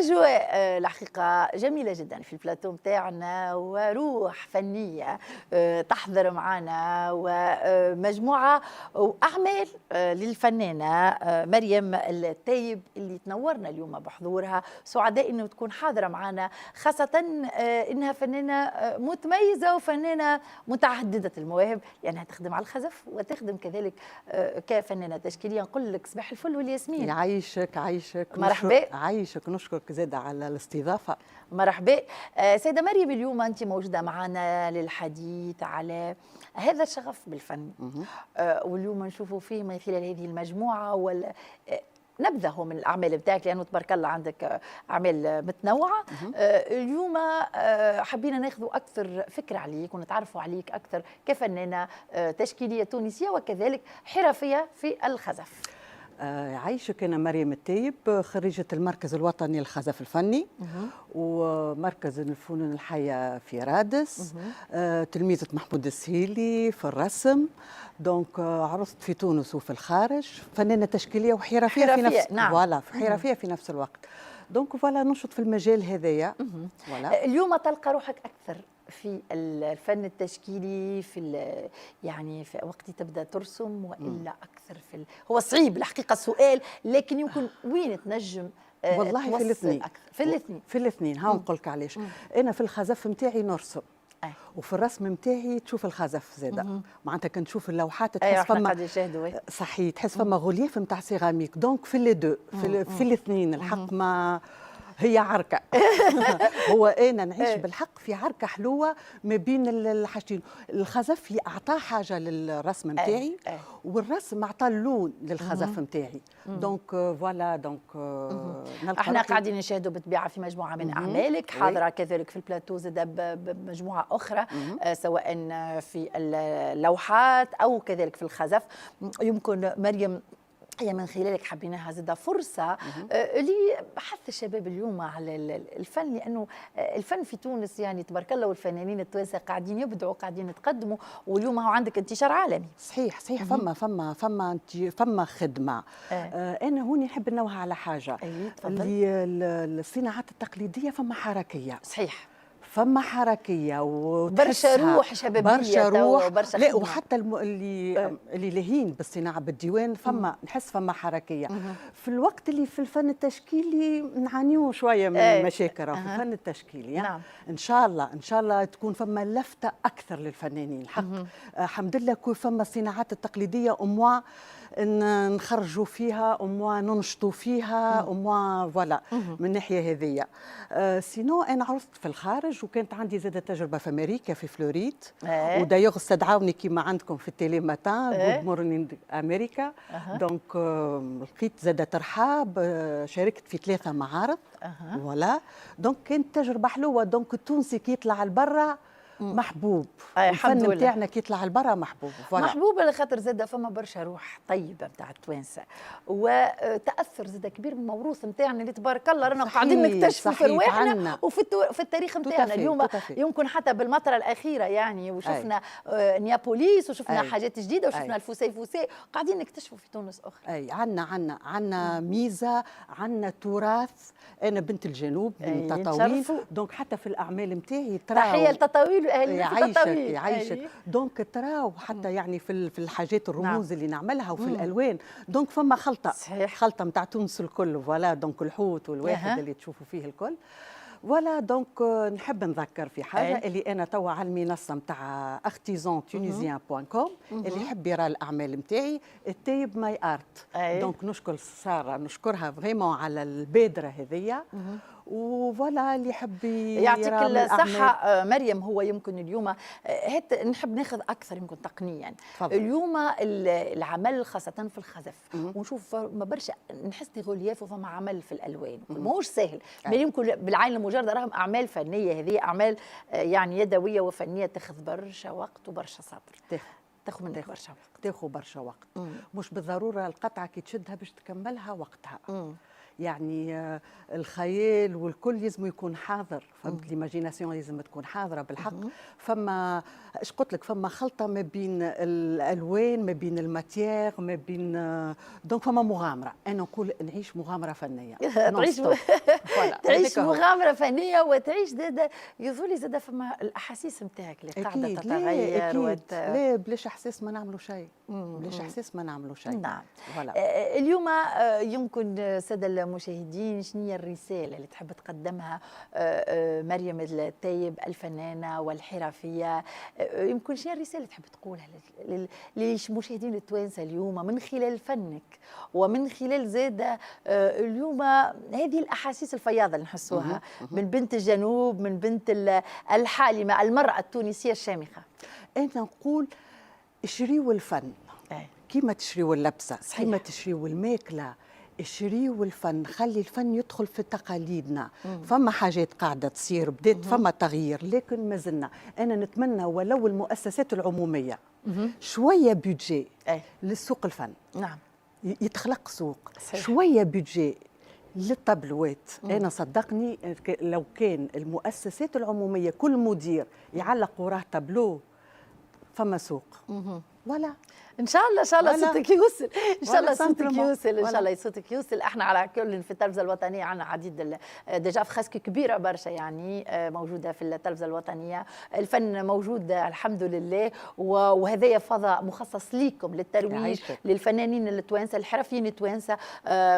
أجواء الحقيقة جميلة جدا في البلاتو متاعنا وروح فنية تحضر معنا ومجموعة وأعمال للفنانة مريم التايب اللي تنورنا اليوم بحضورها. سعداء أنه تكون حاضرة معنا، خاصة أنها فنانة متميزة وفنانة متعددة المواهب، لأنها تخدم على الخزف وتخدم كذلك كفنانة تشكيلية. نقول لك صباح الفل والياسمين. يعيشك مرحبا. عايشك، نشكرك زادة على الاستضافة. مرحبا. سيدة مريم، اليوم أنت موجودة معنا للحديث على هذا الشغف بالفن. واليوم نشوفوا فيه من خلال هذه المجموعة نبذه من الأعمال بتاعك، لأنه تبارك الله عندك أعمال متنوعة. اليوم حبينا ناخذوا أكثر فكرة عليك ونتعرفوا عليك أكثر كفنانة تشكيلية تونسية وكذلك حرفية في الخزف. عايشك، أنا مريم التايب، خريجة المركز الوطني للخزف الفني ومركز الفنون الحية في رادس. تلميذة محمود السهيلي في الرسم. دونك عرست في تونس وفي الخارج، فنانة تشكيلية وحرفية في نفس نعم. فوالا حرفية في نفس الوقت. دونك فوالا ننشط في المجال هذايا. اليوم تلقى روحك أكثر في الفن التشكيلي يعني في وقت تبدا ترسم والا اكثر هو صعيب الحقيقه السؤال، لكن يمكن وين تنجم والله في الاثنين أكثر. في الاثنين ها نقول لك علاش. انا في الخزف نتاعي نرسم وفي الرسم نتاعي تشوف الخزف زاده. معناتها كان تشوف اللوحات تحس فما صحيح، تحس فما غوليف نتاع سيراميك. دونك في لي دو في الاثنين الحق ما هي عركة. هو أنا نعيش بالحق في عركة حلوة ما بين الحاجتين. الخزف أعطاه حاجة للرسم متاعي والرسم أعطاه اللون للخزف متاعي. دونك فوالا دونك احنا قاعدين نشاهدوا بالطبيعة في مجموعة من أعمالك حاضرة كذلك في البلاتو زاد بمجموعة أخرى، سواء في اللوحات أو كذلك في الخزف. يمكن مريم هي من خلالك حبيناها زادة فرصة لحث الشباب اليوم على الفن، لأنه الفن في تونس يعني تبارك الله والفنانين التوانسة قاعدين يبدعوا قاعدين يتقدموا، واليوم هو عندك انتشار عالمي. صحيح فما خدمة. أنا هوني نحب نوه على حاجة. اللي الصناعات التقليدية فما حركية. صحيح، فما حركيه برشا روح شبابيه، برشا روح. برشا لا وحتى اللي لاهين بالصناعه بالديوان فما نحس فما حركيه. في الوقت اللي في الفن التشكيلي نعانيو شويه من المشاكل في الفن التشكيلي. نعم. ان شاء الله تكون فما لفته اكثر للفنانين الحق. الحمد لله كون فما الصناعات التقليديه اموا نخرجوا فيها اموا ننشطوا فيها اموا فوالا من الناحيه هذيا. سينو انا عرست في الخارج وكانت عندي زاده تجربه في امريكا في فلوريد. ودايوغ استدعوني كيما عندكم في التيلي ماتان جود مورنينغ امريكا. دونك لقيت زاده ترحاب، شاركت في 3 معارض. فوالا دونك كانت تجربه حلوه. دونك التونسي كي يطلع لبرا محبوب، الفن نتاعنا كي يطلع لبرا محبوب. محبوب على خاطر زاده فما برشا روح طيبه نتاع التوانسه، وتاثر زاده كبير من الموروث نتاعنا اللي تبارك الله رانا قاعدين نكتشفوا في رواحنا وفي التاريخ نتاعنا اليوم. يمكن حتى بالمطره الاخيره يعني وشفنا نيابوليس وشفنا حاجات جديده وشفنا الفوسي قاعدين نكتشفوا في تونس اخرى. عندنا ميزه، عندنا تراث. انا بنت الجنوب من تطاوين. دونك حتى في الاعمال نتاعي تحيه لتطاوين يعيشك. دونك تراو حتى يعني في الحاجات الرموز اللي نعملها وفي الالوان. دونك فما خلطه خلطه نتاع تونس الكل. فوالا دونك الحوت والواحد اللي تشوفوا فيه الكل. ولا دونك نحب نذكر في حاجه اللي انا توا على المنصه نتاع artisantunisien.com اللي يحب يرى الاعمال نتاعي التايب ماي ارت. دونك نشكر ساره، نشكرها فريمون على البادره هذيا. وفوالا اللي يحب يعطيك الصحة مريم. هو يمكن اليوم نحب ناخذ أكثر يمكن تقنيا. اليوم العمل خاصة في الخزف ونشوف ما برشا نحس غولياف وفما عمل في الألوان ماهوش سهل. ما يمكن بالعين المجردة راهم أعمال فنية، هذه أعمال يعني يدوية وفنية تاخذ برشا وقت وبرشا صبر. تاخذ منك برشا وقت. تاخذ برشا وقت. مش بالضرورة القطعة كي تشدها باش تكملها وقتها. يعني الخيال والكل لازم يكون حاضر، فهمت؟ ليماجيناسيون لازم تكون حاضره بالحق. فما ايش قلت لك، فما خلطه ما بين الالوان، ما بين الماتيير، ما بين دونك فما مغامره. انا نقول نعيش مغامره فنيه تعيش تعيش مغامره فنيه، وتعيش زاده يظل زاده فما الاحاسيس نتاعك اللي قاعده تتغير. أكيد. لا بلاش احساس ما نعملوا شيء، بلاش احساس ما نعملوا شيء. نعم. فوالا. اليوم يمكن الساده المشاهدين، شنو هي الرساله اللي تحب تقدمها مريم التايب الفنانه والحرفيه؟ يمكن شنو الرساله اللي تحب تقولها للمشاهدين التوانسه اليوم من خلال فنك، ومن خلال زاده اليوم هذه الاحاسيس الفياضه اللي نحسوها من بنت الجنوب، من بنت الحالمه، المراه التونسيه الشامخه؟ انا نقول اشريوا الفن كيما تشريوا اللبسه، كيما تشريوا الماكله، اشريوا الفن، خلي الفن يدخل في تقاليدنا. فما حاجات قاعده تصير، بدات فما تغيير، لكن ما زلنا. انا نتمنى ولو المؤسسات العموميه شويه بيدجي للسوق الفن. نعم. يتخلق سوق. صحيح. شويه بيدجي للطابلوات. انا صدقني لو كان المؤسسات العموميه كل مدير يعلق وراه طابلو فما سوق. ولا ان شاء الله، ان شاء الله صوتك يوصل، ان شاء الله صوتك يوصل، ان شاء الله صوتك يوصل. احنا على كل في التلفزه الوطنيه عندنا عديد ديجا فريسك كبيره برشا يعني موجوده في التلفزه الوطنيه. الفن موجود الحمد لله، وهذايا فضاء مخصص ليكم للترويج للفنانين التوانسه الحرفيين التوانسه.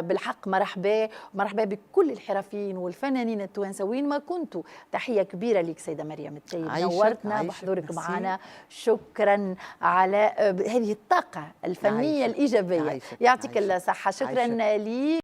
بالحق مرحبا، مرحبا بكل الحرفيين والفنانين التوانسه وين ما كنتوا. تحيه كبيره لك سيده مريم التايب، نورتنا بحضورك معنا. شكرا على هذه الطاقة الفنية الإيجابية. يعطيك الصحة. شكرا لي.